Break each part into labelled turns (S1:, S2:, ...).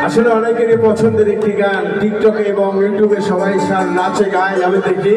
S1: আসলে অনেকেরই পছন্দের একটি গান, টিকটকে এবং ইউটিউবে সবাই নাচে গায়, আমি দেখি।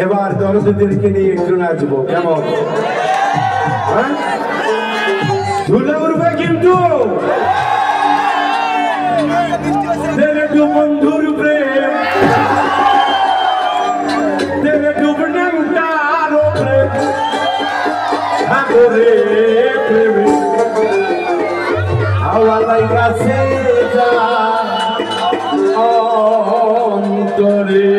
S1: এবার দরদিদেরকে নিয়ে একটু নাচবো, কেমন? ধুলে উঠবে কিন্তু বন্ধুর প্রেম দেবে ডুবনে উঠারো প্রেম সাগরে প্রেমে হাওয়ালাই কাছে যা অন্তরে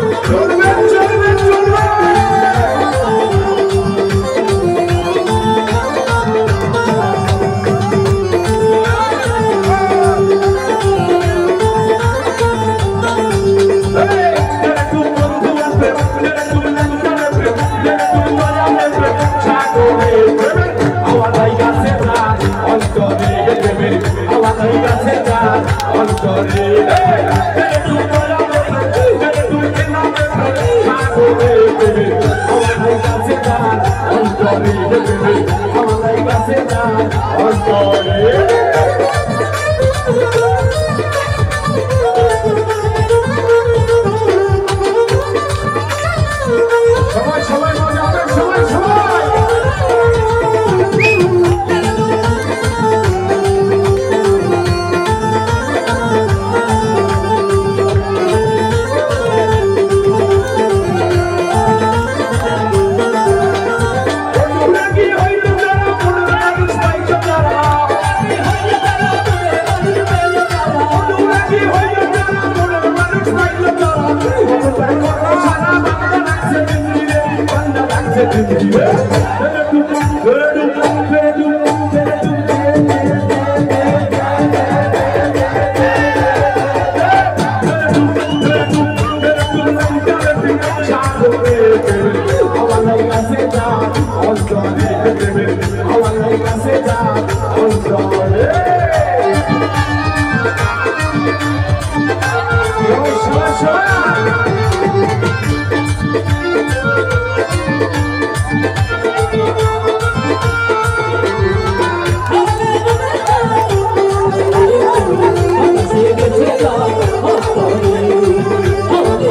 S2: Oh,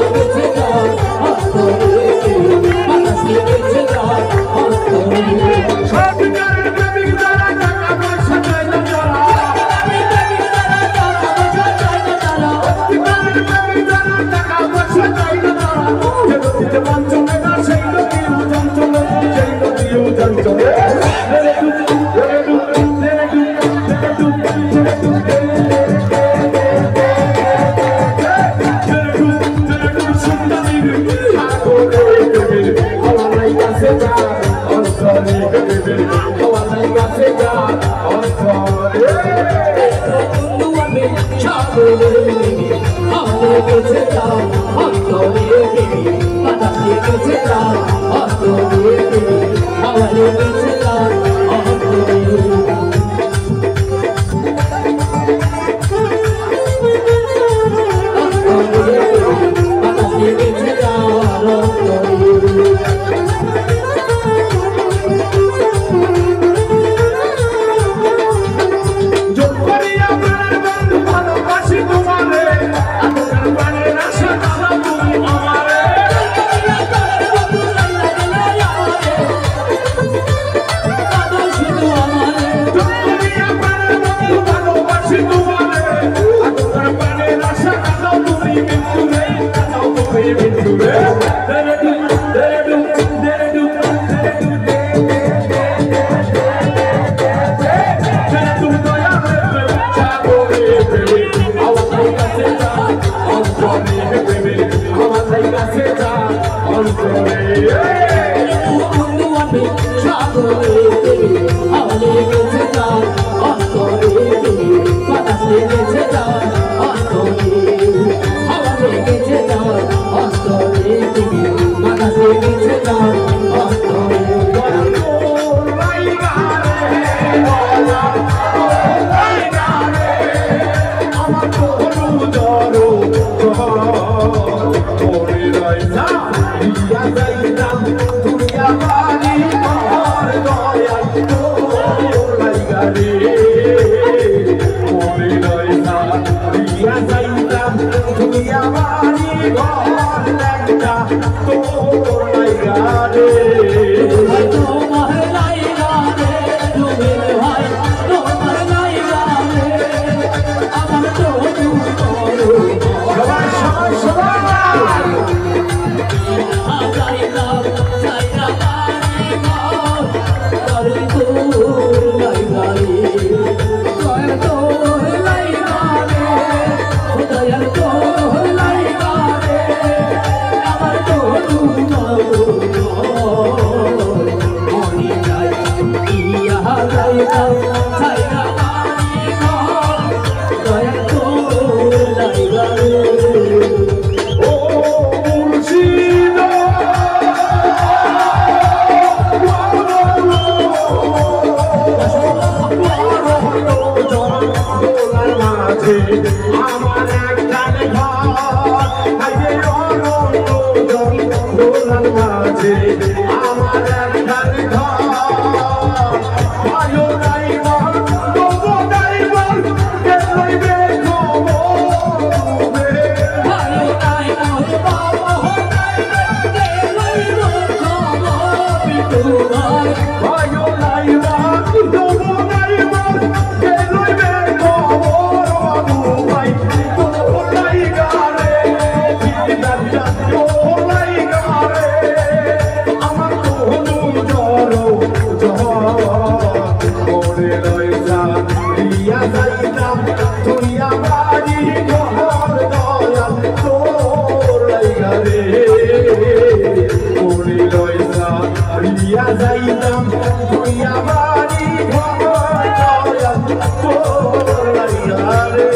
S1: রে
S2: ভাই তোমার লাইগা রে রুবেল ভাই তোমার লাইগা রে আমার তো
S1: সবাই সবাই সবাই আমার একখান ঘর আগে দোলার মাঝে আমার একখান ঘর আয়ো ড্রাইভার তবু ড্রাইভার কে লইবে খবর
S2: আয়ো ড্রাইভার বাবা হো ড্রাইভার কে লইবে খবর বিটু ভাই
S1: আয়ো ড্রাইভার তবু ড্রাইভার কে লইবে খবর বাবু ভাই তোলাই গারে দাদা তোলাই গারে আমার তো হলু জড়ো ওরে লইলা দিয়া যাইতাম তুই আমারি ঘর দয়াল তোলাই গারে ওরে লইলা দিয়া যাইতাম তুই আমারি ঘর দয়াল তোলাই গারে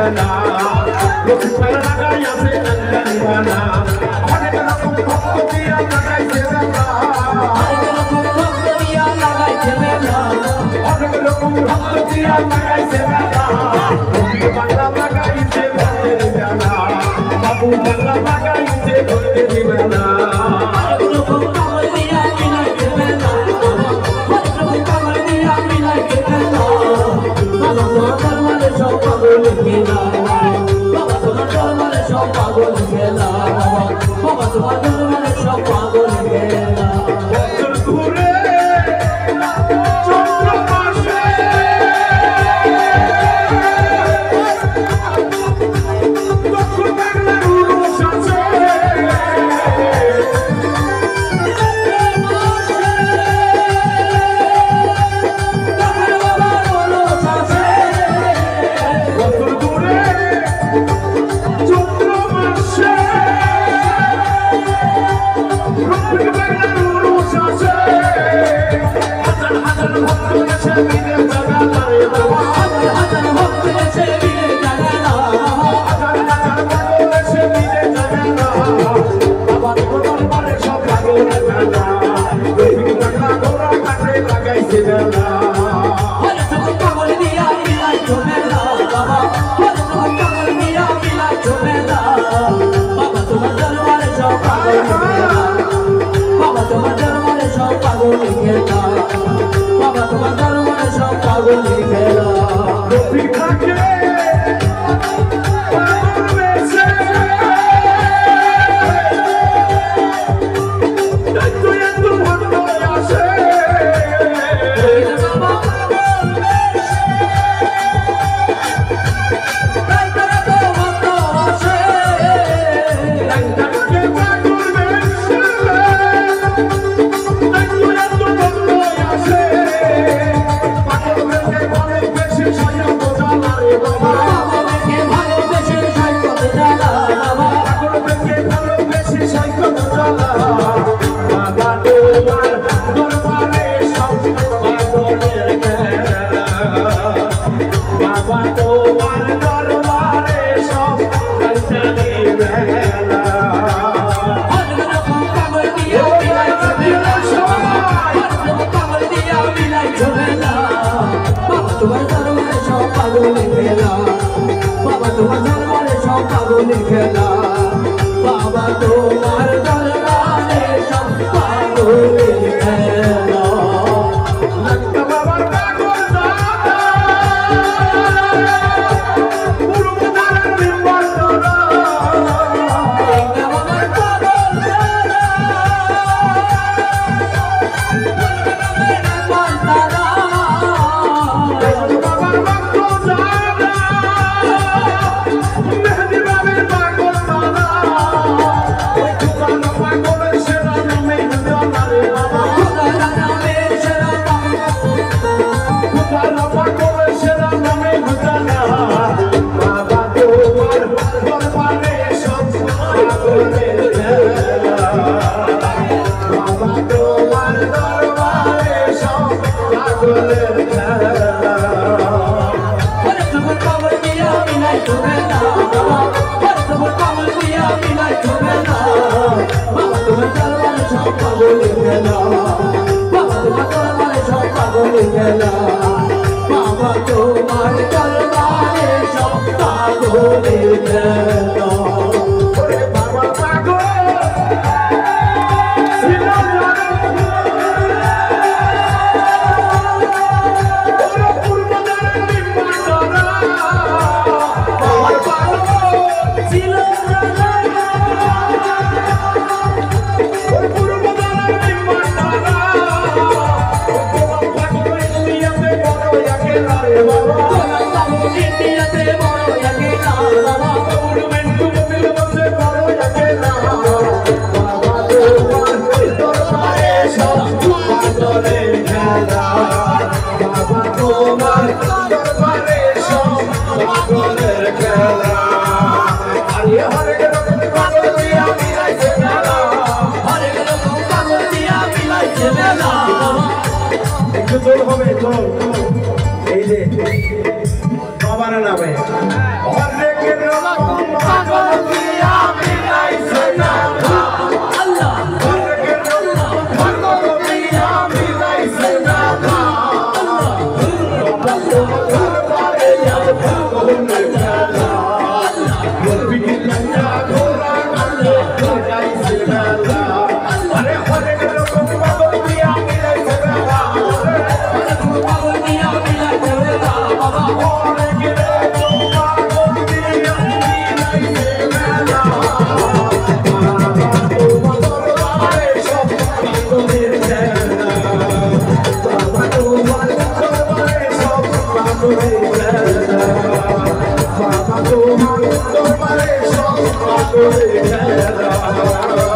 S1: মেলা লক্ষ্মী মেলা লাগাই আছে কাঙ্গালি বানা অনেক রকম ভক্ত দিয়া লাগাইছে মেলা অনেক রকম ভক্ত দিয়া লাগাইছে মেলা বাংলা লাগাইছে ভক্তের মেলা বাবু বাংলা লাগাইছে ভক্তের মেলা मारा ना भाई हरेक रकम पागल दिया मिलाई से ना
S2: अल्लाह
S1: हरेक रकम पागल दिया मिलाई से ना दरबारे जब घूमने जाना गोपी की नैया घोड़ा मिलाई से ना अरे हरेक रकम पागल दिया मिलाई से ना Baba,